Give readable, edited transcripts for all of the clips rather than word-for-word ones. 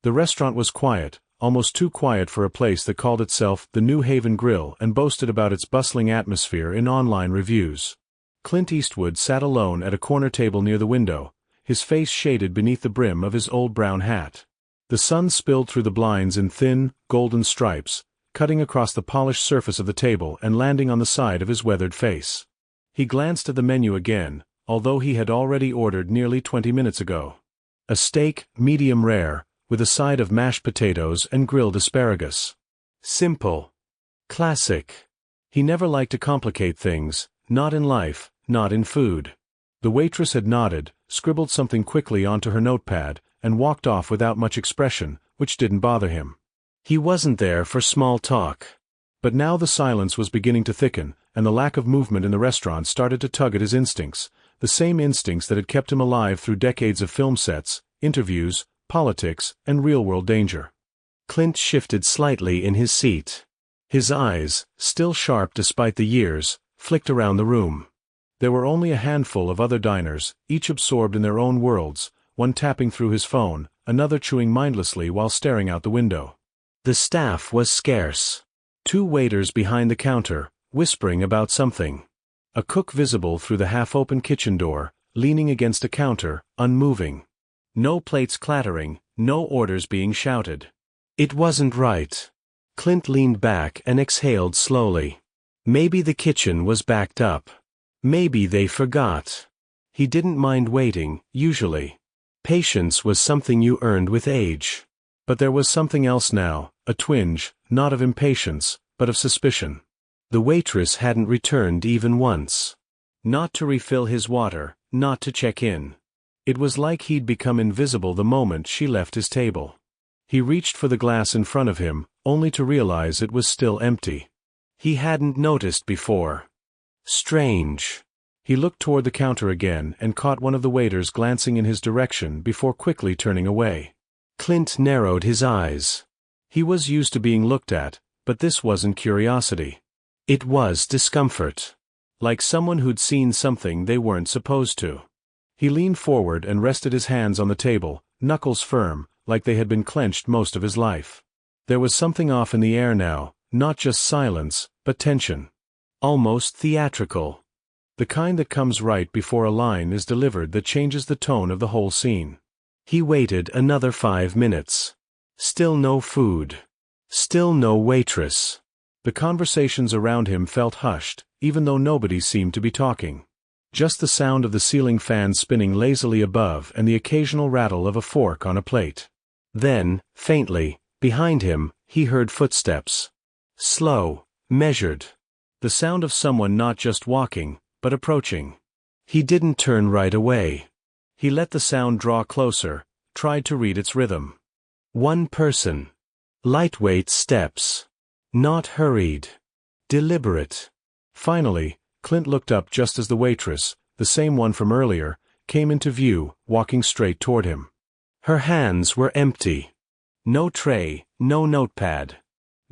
The restaurant was quiet, almost too quiet for a place that called itself the New Haven Grill and boasted about its bustling atmosphere in online reviews. Clint Eastwood sat alone at a corner table near the window, his face shaded beneath the brim of his old brown hat. The sun spilled through the blinds in thin, golden stripes, cutting across the polished surface of the table and landing on the side of his weathered face. He glanced at the menu again, although he had already ordered nearly 20 minutes ago. A steak, medium rare, with a side of mashed potatoes and grilled asparagus. Simple. Classic. He never liked to complicate things, not in life, not in food. The waitress had nodded, scribbled something quickly onto her notepad, and walked off without much expression, which didn't bother him. He wasn't there for small talk. But now the silence was beginning to thicken, and the lack of movement in the restaurant started to tug at his instincts, the same instincts that had kept him alive through decades of film sets, interviews, politics, and real-world danger. Clint shifted slightly in his seat. His eyes, still sharp despite the years, flicked around the room. There were only a handful of other diners, each absorbed in their own worlds, one tapping through his phone, another chewing mindlessly while staring out the window. The staff was scarce. 2 waiters behind the counter, whispering about something. A cook visible through the half-open kitchen door, leaning against a counter, unmoving. No plates clattering, no orders being shouted. It wasn't right. Clint leaned back and exhaled slowly. Maybe the kitchen was backed up. Maybe they forgot. He didn't mind waiting, usually. Patience was something you earned with age. But there was something else now, a twinge, not of impatience, but of suspicion. The waitress hadn't returned even once. Not to refill his water, not to check in. It was like he'd become invisible the moment she left his table. He reached for the glass in front of him, only to realize it was still empty. He hadn't noticed before. Strange. He looked toward the counter again and caught one of the waiters glancing in his direction before quickly turning away. Clint narrowed his eyes. He was used to being looked at, but this wasn't curiosity. It was discomfort. Like someone who'd seen something they weren't supposed to. He leaned forward and rested his hands on the table, knuckles firm, like they had been clenched most of his life. There was something off in the air now, not just silence, but tension. Almost theatrical. The kind that comes right before a line is delivered that changes the tone of the whole scene. He waited another 5 minutes. Still no food. Still no waitress. The conversations around him felt hushed, even though nobody seemed to be talking. Just the sound of the ceiling fan spinning lazily above and the occasional rattle of a fork on a plate. Then, faintly, behind him, he heard footsteps. Slow, measured. The sound of someone not just walking, but approaching. He didn't turn right away. He let the sound draw closer, tried to read its rhythm. One person. Lightweight steps. Not hurried. Deliberate. Finally, Clint looked up just as the waitress, the same one from earlier, came into view, walking straight toward him. Her hands were empty. No tray, no notepad.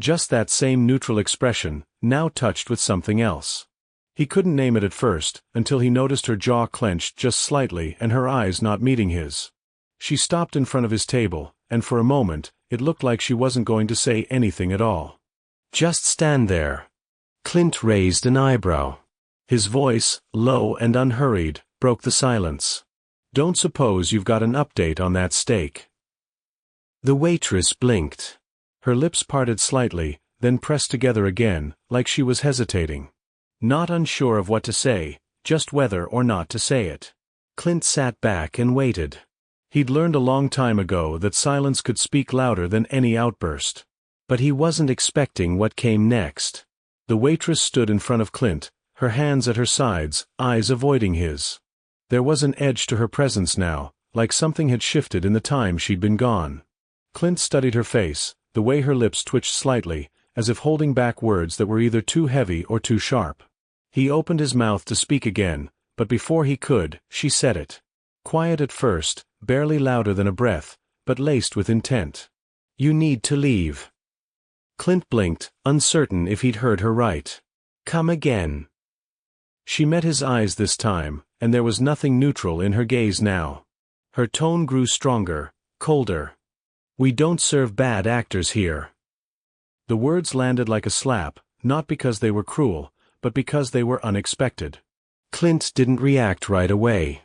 Just that same neutral expression, now touched with something else. He couldn't name it at first, until he noticed her jaw clenched just slightly and her eyes not meeting his. She stopped in front of his table, and for a moment, it looked like she wasn't going to say anything at all. Just stand there. Clint raised an eyebrow. His voice, low and unhurried, broke the silence. Don't suppose you've got an update on that steak. The waitress blinked. Her lips parted slightly, then pressed together again, like she was hesitating. Not unsure of what to say, just whether or not to say it. Clint sat back and waited. He'd learned a long time ago that silence could speak louder than any outburst. But he wasn't expecting what came next. The waitress stood in front of Clint, her hands at her sides, eyes avoiding his. There was an edge to her presence now, like something had shifted in the time she'd been gone. Clint studied her face, the way her lips twitched slightly, as if holding back words that were either too heavy or too sharp. He opened his mouth to speak again, but before he could, she said it. Quiet at first, barely louder than a breath, but laced with intent. You need to leave. Clint blinked, uncertain if he'd heard her right. Come again. She met his eyes this time, and there was nothing neutral in her gaze now. Her tone grew stronger, colder. We don't serve bad actors here." The words landed like a slap, not because they were cruel, but because they were unexpected. Clint didn't react right away.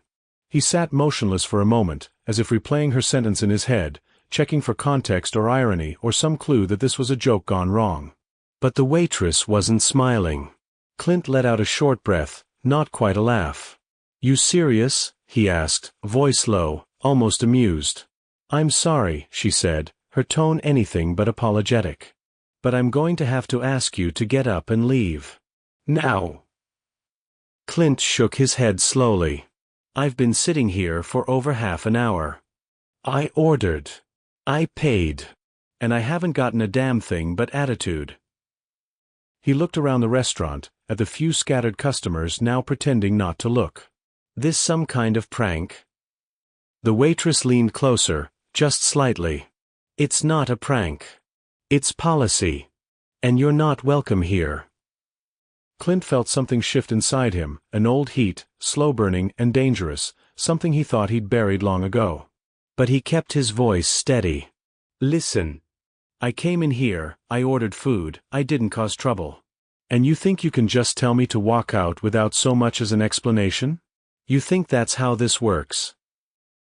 He sat motionless for a moment, as if replaying her sentence in his head, checking for context or irony or some clue that this was a joke gone wrong. But the waitress wasn't smiling. Clint let out a short breath, not quite a laugh. "You serious?" he asked, voice low, almost amused. "I'm sorry," she said, her tone anything but apologetic. "But I'm going to have to ask you to get up and leave. Now." Clint shook his head slowly. "I've been sitting here for over half an hour. I ordered. I paid. And I haven't gotten a damn thing but attitude." He looked around the restaurant, at the few scattered customers now pretending not to look. "This some kind of prank?" The waitress leaned closer, just slightly. "It's not a prank. It's policy. And you're not welcome here." Clint felt something shift inside him, an old heat, slow-burning and dangerous, something he thought he'd buried long ago. But he kept his voice steady. "Listen. I came in here, I ordered food, I didn't cause trouble. And you think you can just tell me to walk out without so much as an explanation? You think that's how this works?"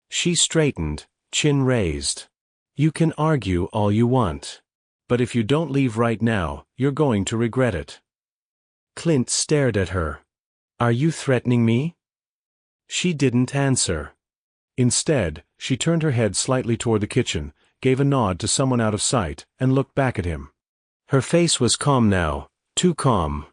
She straightened, chin raised. "You can argue all you want. But if you don't leave right now, you're going to regret it." Clint stared at her. "Are you threatening me?" She didn't answer. Instead, she turned her head slightly toward the kitchen, gave a nod to someone out of sight, and looked back at him. Her face was calm now, too calm.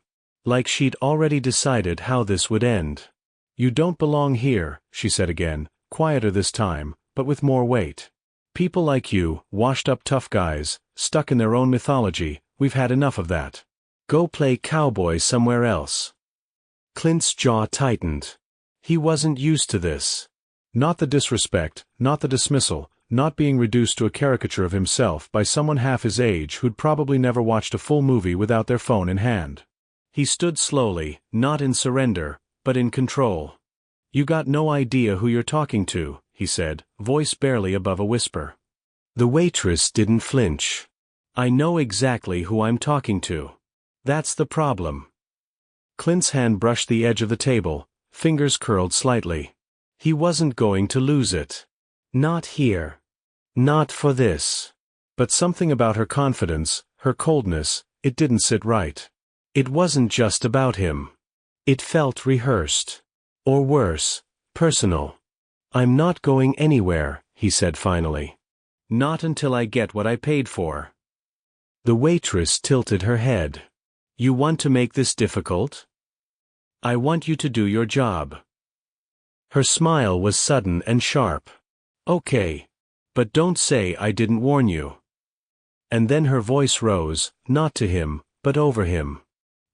Like she'd already decided how this would end. "You don't belong here," she said again, quieter this time, but with more weight. "People like you, washed-up tough guys, stuck in their own mythology, we've had enough of that. Go play cowboy somewhere else." Clint's jaw tightened. He wasn't used to this. Not the disrespect, not the dismissal, not being reduced to a caricature of himself by someone half his age who'd probably never watched a full movie without their phone in hand. He stood slowly, not in surrender, but in control. "You got no idea who you're talking to," he said, voice barely above a whisper. The waitress didn't flinch. "I know exactly who I'm talking to. That's the problem." Clint's hand brushed the edge of the table, fingers curled slightly. He wasn't going to lose it. Not here. Not for this. But something about her confidence, her coldness, it didn't sit right. It wasn't just about him. It felt rehearsed. Or worse, personal. "I'm not going anywhere," he said finally. "Not until I get what I paid for." The waitress tilted her head. "You want to make this difficult?" "I want you to do your job." Her smile was sudden and sharp. "Okay. But don't say I didn't warn you." And then her voice rose, not to him, but over him.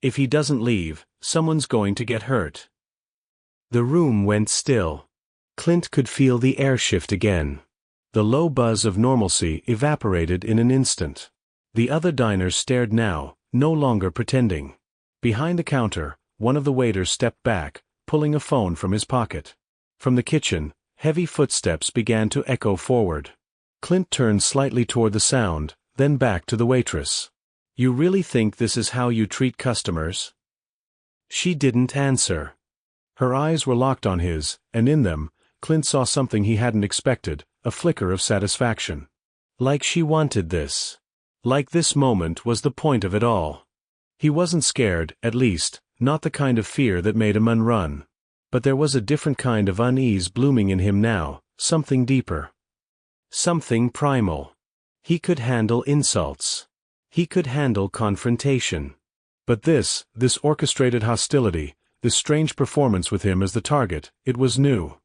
"If he doesn't leave, someone's going to get hurt." The room went still. Clint could feel the air shift again. The low buzz of normalcy evaporated in an instant. The other diners stared now, no longer pretending. Behind the counter, one of the waiters stepped back, pulling a phone from his pocket. From the kitchen, heavy footsteps began to echo forward. Clint turned slightly toward the sound, then back to the waitress. "You really think this is how you treat customers?" She didn't answer. Her eyes were locked on his, and in them, Clint saw something he hadn't expected, a flicker of satisfaction. Like she wanted this. Like this moment was the point of it all. He wasn't scared, at least, not the kind of fear that made a man run. But there was a different kind of unease blooming in him now, something deeper. Something primal. He could handle insults. He could handle confrontation. But this orchestrated hostility, this strange performance with him as the target, it was new.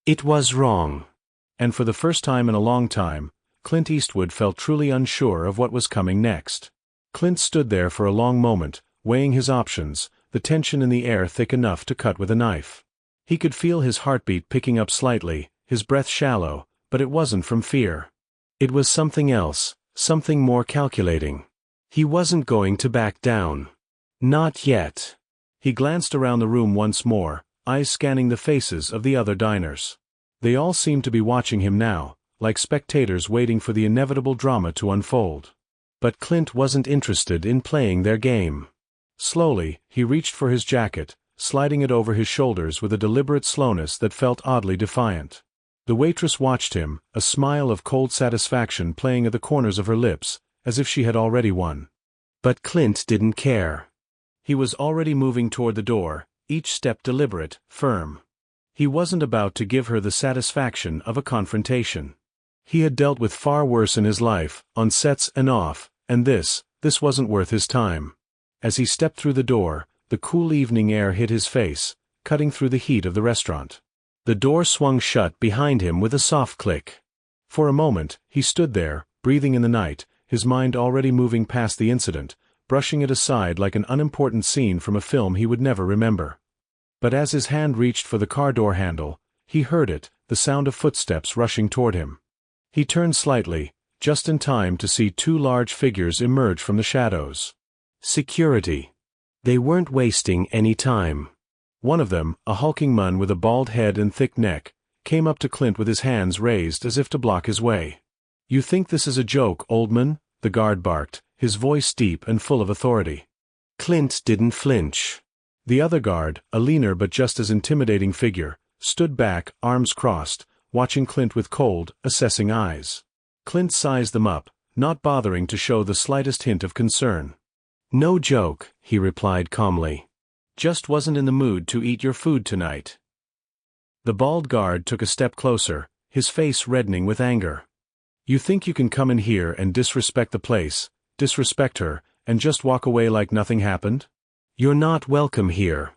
It was wrong. And for the first time in a long time, Clint Eastwood felt truly unsure of what was coming next. Clint stood there for a long moment, weighing his options, the tension in the air thick enough to cut with a knife. He could feel his heartbeat picking up slightly, his breath shallow, but it wasn't from fear. It was something else, something more calculating. He wasn't going to back down. Not yet. He glanced around the room once more, eyes scanning the faces of the other diners. They all seemed to be watching him now, like spectators waiting for the inevitable drama to unfold. But Clint wasn't interested in playing their game. Slowly, he reached for his jacket, sliding it over his shoulders with a deliberate slowness that felt oddly defiant. The waitress watched him, a smile of cold satisfaction playing at the corners of her lips, as if she had already won. But Clint didn't care. He was already moving toward the door, each step deliberate, firm. He wasn't about to give her the satisfaction of a confrontation. He had dealt with far worse in his life, on sets and off, and this wasn't worth his time. As he stepped through the door, the cool evening air hit his face, cutting through the heat of the restaurant. The door swung shut behind him with a soft click. For a moment, he stood there, breathing in the night, his mind already moving past the incident, brushing it aside like an unimportant scene from a film he would never remember. But as his hand reached for the car door handle, he heard it, the sound of footsteps rushing toward him. He turned slightly, just in time to see two large figures emerge from the shadows. Security. They weren't wasting any time. One of them, a hulking man with a bald head and thick neck, came up to Clint with his hands raised as if to block his way. "You think this is a joke, old man?" the guard barked, his voice deep and full of authority. Clint didn't flinch. The other guard, a leaner but just as intimidating figure, stood back, arms crossed, watching Clint with cold, assessing eyes. Clint sized them up, not bothering to show the slightest hint of concern. "No joke," he replied calmly. "Just wasn't in the mood to eat your food tonight." The bald guard took a step closer, his face reddening with anger. "You think you can come in here and disrespect the place, disrespect her, and just walk away like nothing happened? You're not welcome here.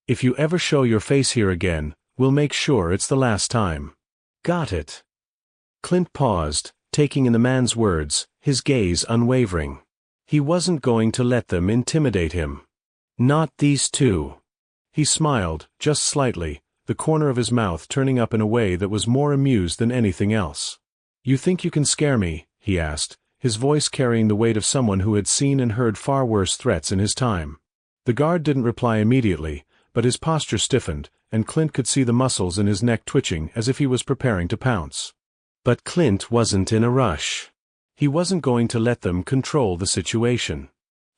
If you ever show your face here again, we'll make sure it's the last time. Got it?" Clint paused, taking in the man's words, his gaze unwavering. He wasn't going to let them intimidate him. Not these two. He smiled, just slightly, the corner of his mouth turning up in a way that was more amused than anything else. "You think you can scare me?" he asked, his voice carrying the weight of someone who had seen and heard far worse threats in his time. The guard didn't reply immediately, but his posture stiffened, and Clint could see the muscles in his neck twitching as if he was preparing to pounce. But Clint wasn't in a rush. He wasn't going to let them control the situation.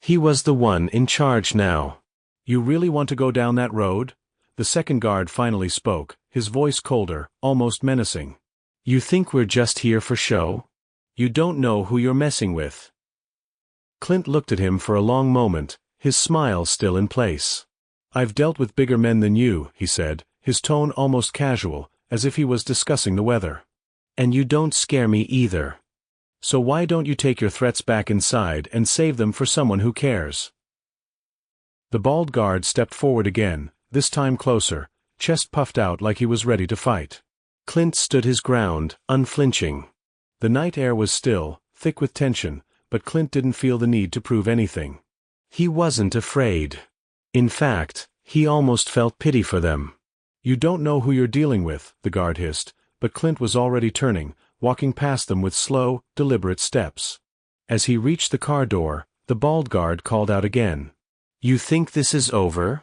He was the one in charge now. "You really want to go down that road?" The second guard finally spoke, his voice colder, almost menacing. "You think we're just here for show? You don't know who you're messing with." Clint looked at him for a long moment, his smile still in place. "I've dealt with bigger men than you," he said, his tone almost casual, as if he was discussing the weather. "And you don't scare me either. So why don't you take your threats back inside and save them for someone who cares?" The bald guard stepped forward again, this time closer, chest puffed out like he was ready to fight. Clint stood his ground, unflinching. The night air was still, thick with tension, but Clint didn't feel the need to prove anything. He wasn't afraid. In fact, he almost felt pity for them. "You don't know who you're dealing with," the guard hissed, but Clint was already turning, walking past them with slow, deliberate steps. As he reached the car door, the bald guard called out again. "You think this is over?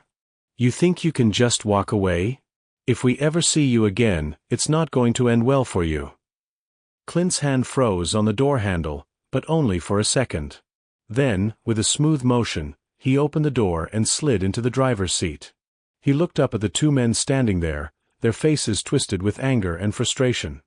You think you can just walk away? If we ever see you again, it's not going to end well for you." Clint's hand froze on the door handle, but only for a second. Then, with a smooth motion, he opened the door and slid into the driver's seat. He looked up at the two men standing there, their faces twisted with anger and frustration.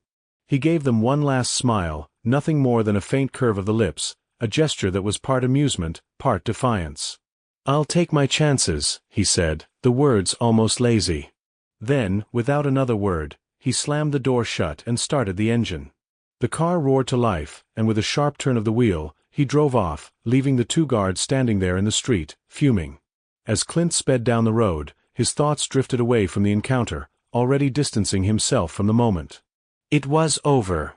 He gave them one last smile, nothing more than a faint curve of the lips, a gesture that was part amusement, part defiance. "I'll take my chances," he said, the words almost lazy. Then, without another word, he slammed the door shut and started the engine. The car roared to life, and with a sharp turn of the wheel, he drove off, leaving the two guards standing there in the street, fuming. As Clint sped down the road, his thoughts drifted away from the encounter, already distancing himself from the moment. It was over.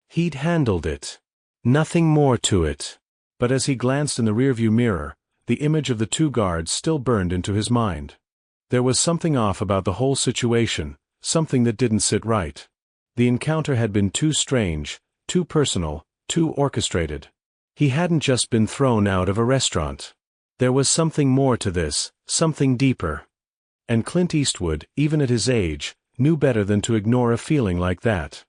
He'd handled it. Nothing more to it. But as he glanced in the rearview mirror, the image of the two guards still burned into his mind. There was something off about the whole situation, something that didn't sit right. The encounter had been too strange, too personal, too orchestrated. He hadn't just been thrown out of a restaurant. There was something more to this, something deeper. And Clint Eastwood, even at his age, knew better than to ignore a feeling like that.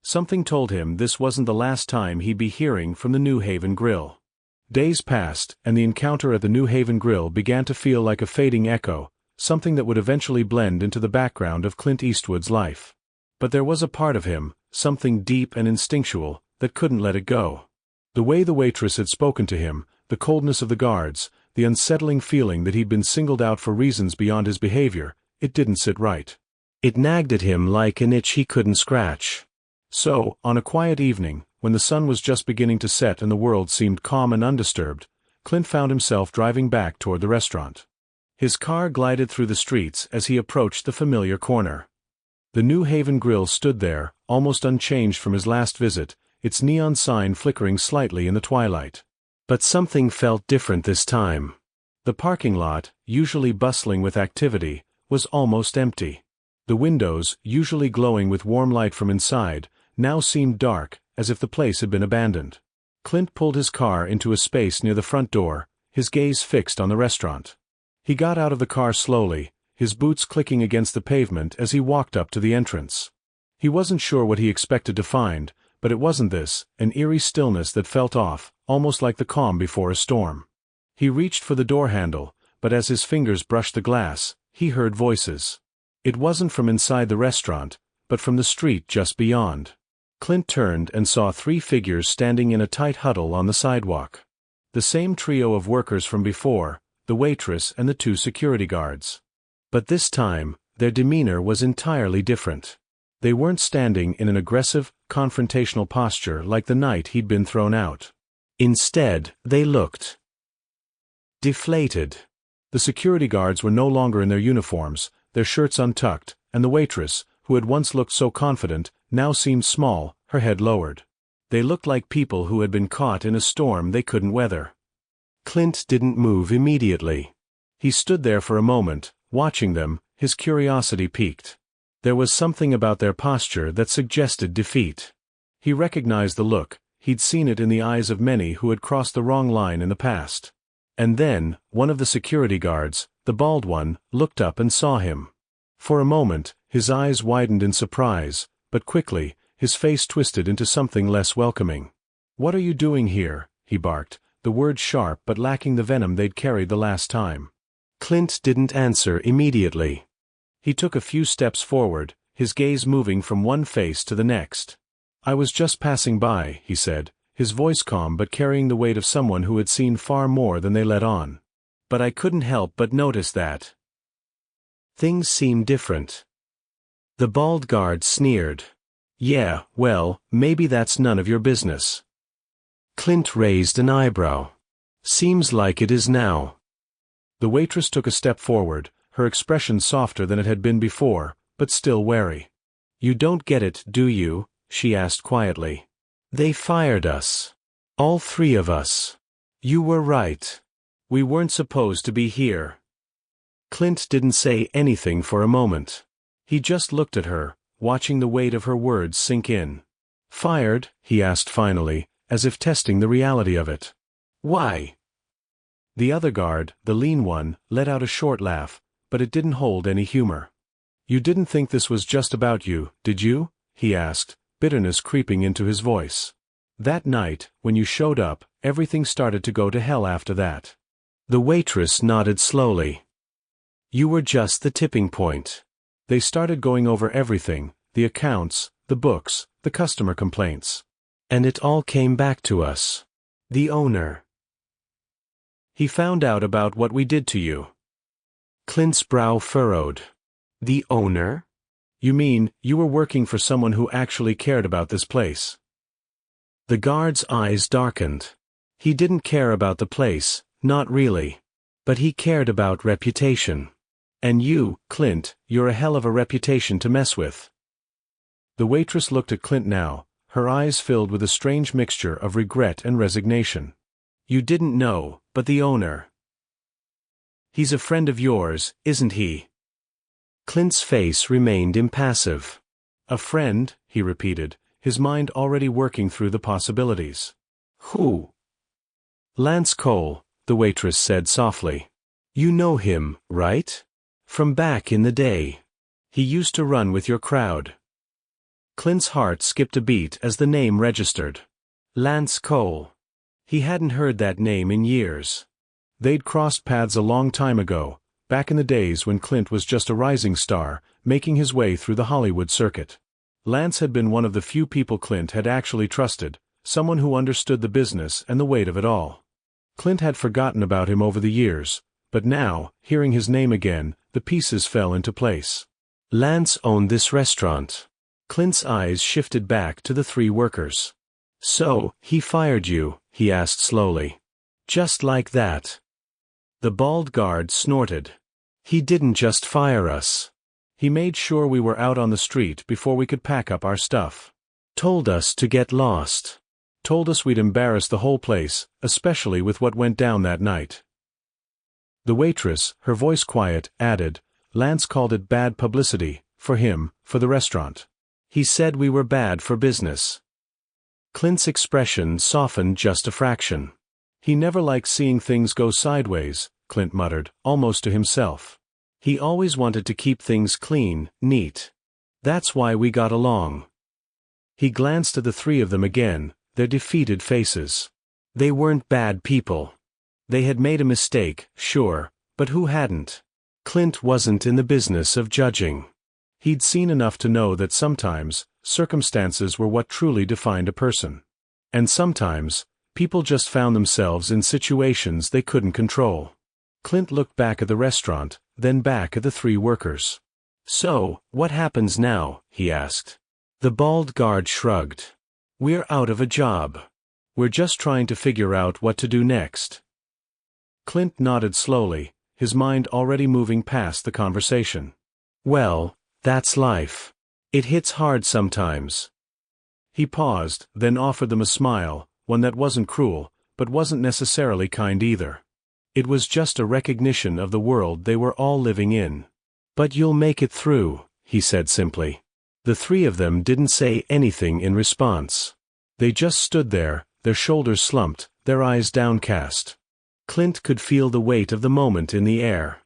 Something told him this wasn't the last time he'd be hearing from the New Haven Grill. Days passed, and the encounter at the New Haven Grill began to feel like a fading echo, something that would eventually blend into the background of Clint Eastwood's life. But there was a part of him, something deep and instinctual, that couldn't let it go. The way the waitress had spoken to him, the coldness of the guards, the unsettling feeling that he'd been singled out for reasons beyond his behavior, it didn't sit right. It nagged at him like an itch he couldn't scratch. So, on a quiet evening, when the sun was just beginning to set and the world seemed calm and undisturbed, Clint found himself driving back toward the restaurant. His car glided through the streets as he approached the familiar corner. The New Haven Grill stood there, almost unchanged from his last visit, its neon sign flickering slightly in the twilight. But something felt different this time. The parking lot, usually bustling with activity, was almost empty. The windows, usually glowing with warm light from inside, now seemed dark, as if the place had been abandoned. Clint pulled his car into a space near the front door, his gaze fixed on the restaurant. He got out of the car slowly, his boots clicking against the pavement as he walked up to the entrance. He wasn't sure what he expected to find, but it wasn't this, an eerie stillness that felt off, almost like the calm before a storm. He reached for the door handle, but as his fingers brushed the glass, he heard voices. It wasn't from inside the restaurant, but from the street just beyond. Clint turned and saw 3 figures standing in a tight huddle on the sidewalk. The same trio of workers from before, the waitress and the 2 security guards. But this time, their demeanor was entirely different. They weren't standing in an aggressive, confrontational posture like the night he'd been thrown out. Instead, they looked deflated. The security guards were no longer in their uniforms, their shirts untucked, and the waitress, who had once looked so confident, now seemed small, her head lowered. They looked like people who had been caught in a storm they couldn't weather. Clint didn't move immediately. He stood there for a moment, watching them, his curiosity piqued. There was something about their posture that suggested defeat. He recognized the look, he'd seen it in the eyes of many who had crossed the wrong line in the past. And then, one of the security guards, the bald one, looked up and saw him. For a moment, his eyes widened in surprise, but quickly, his face twisted into something less welcoming. "What are you doing here?" he barked, the words sharp but lacking the venom they'd carried the last time. Clint didn't answer immediately. He took a few steps forward, his gaze moving from one face to the next. "I was just passing by," he said, his voice calm but carrying the weight of someone who had seen far more than they let on. "But I couldn't help but notice that things seem different." The bald guard sneered. "Yeah, well, maybe that's none of your business." Clint raised an eyebrow. "Seems like it is now." The waitress took a step forward, her expression softer than it had been before, but still wary. "You don't get it, do you?" she asked quietly. "They fired us. All 3 of us. You were right. We weren't supposed to be here." Clint didn't say anything for a moment. He just looked at her, watching the weight of her words sink in. "Fired?" he asked finally, as if testing the reality of it. "Why?" The other guard, the lean one, let out a short laugh, but it didn't hold any humor. "You didn't think this was just about you, did you?" he asked, bitterness creeping into his voice. "That night, when you showed up, everything started to go to hell after that." The waitress nodded slowly. "You were just the tipping point. They started going over everything, the accounts, the books, the customer complaints. And it all came back to us. The owner. He found out about what we did to you." Clint's brow furrowed. "The owner? You mean, you were working for someone who actually cared about this place?" The guard's eyes darkened. He didn't care about the place, not really. But he cared about reputation. "And you, Clint, you're a hell of a reputation to mess with." The waitress looked at Clint now, her eyes filled with a strange mixture of regret and resignation. "You didn't know, but the owner. He's a friend of yours, isn't he?" Clint's face remained impassive. "A friend?" he repeated, his mind already working through the possibilities. "Who?" "Lance Cole," the waitress said softly. "You know him, right? From back in the day. He used to run with your crowd." Clint's heart skipped a beat as the name registered. Lance Cole. He hadn't heard that name in years. They'd crossed paths a long time ago, back in the days when Clint was just a rising star, making his way through the Hollywood circuit. Lance had been one of the few people Clint had actually trusted, someone who understood the business and the weight of it all. Clint had forgotten about him over the years, but now, hearing his name again, the pieces fell into place. Lance owned this restaurant. Clint's eyes shifted back to the three workers. So, he fired you, he asked slowly. Just like that. The bald guard snorted. He didn't just fire us. He made sure we were out on the street before we could pack up our stuff. Told us to get lost. Told us we'd embarrass the whole place, especially with what went down that night. The waitress, her voice quiet, added, Lance called it bad publicity, for him, for the restaurant. He said we were bad for business. Clint's expression softened just a fraction. He never liked seeing things go sideways, Clint muttered, almost to himself. He always wanted to keep things clean, neat. That's why we got along. He glanced at the three of them again, their defeated faces. They weren't bad people. They had made a mistake, sure, but who hadn't? Clint wasn't in the business of judging. He'd seen enough to know that sometimes, circumstances were what truly defined a person. And sometimes, people just found themselves in situations they couldn't control. Clint looked back at the restaurant, then back at the three workers. So, what happens now? He asked. The bald guard shrugged. We're out of a job. We're just trying to figure out what to do next. Clint nodded slowly, his mind already moving past the conversation. Well, that's life. It hits hard sometimes. He paused, then offered them a smile, one that wasn't cruel, but wasn't necessarily kind either. It was just a recognition of the world they were all living in. But you'll make it through, he said simply. The three of them didn't say anything in response. They just stood there, their shoulders slumped, their eyes downcast. Clint could feel the weight of the moment in the air.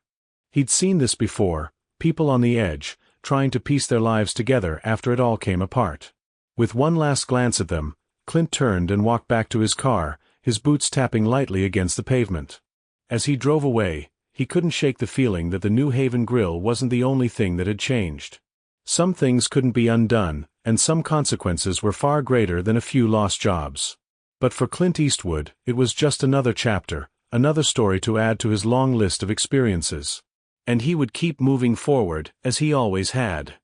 He'd seen this before, people on the edge, trying to piece their lives together after it all came apart. With one last glance at them, Clint turned and walked back to his car, his boots tapping lightly against the pavement. As he drove away, he couldn't shake the feeling that the New Haven Grill wasn't the only thing that had changed. Some things couldn't be undone, and some consequences were far greater than a few lost jobs. But for Clint Eastwood, it was just another chapter, another story to add to his long list of experiences. And he would keep moving forward, as he always had.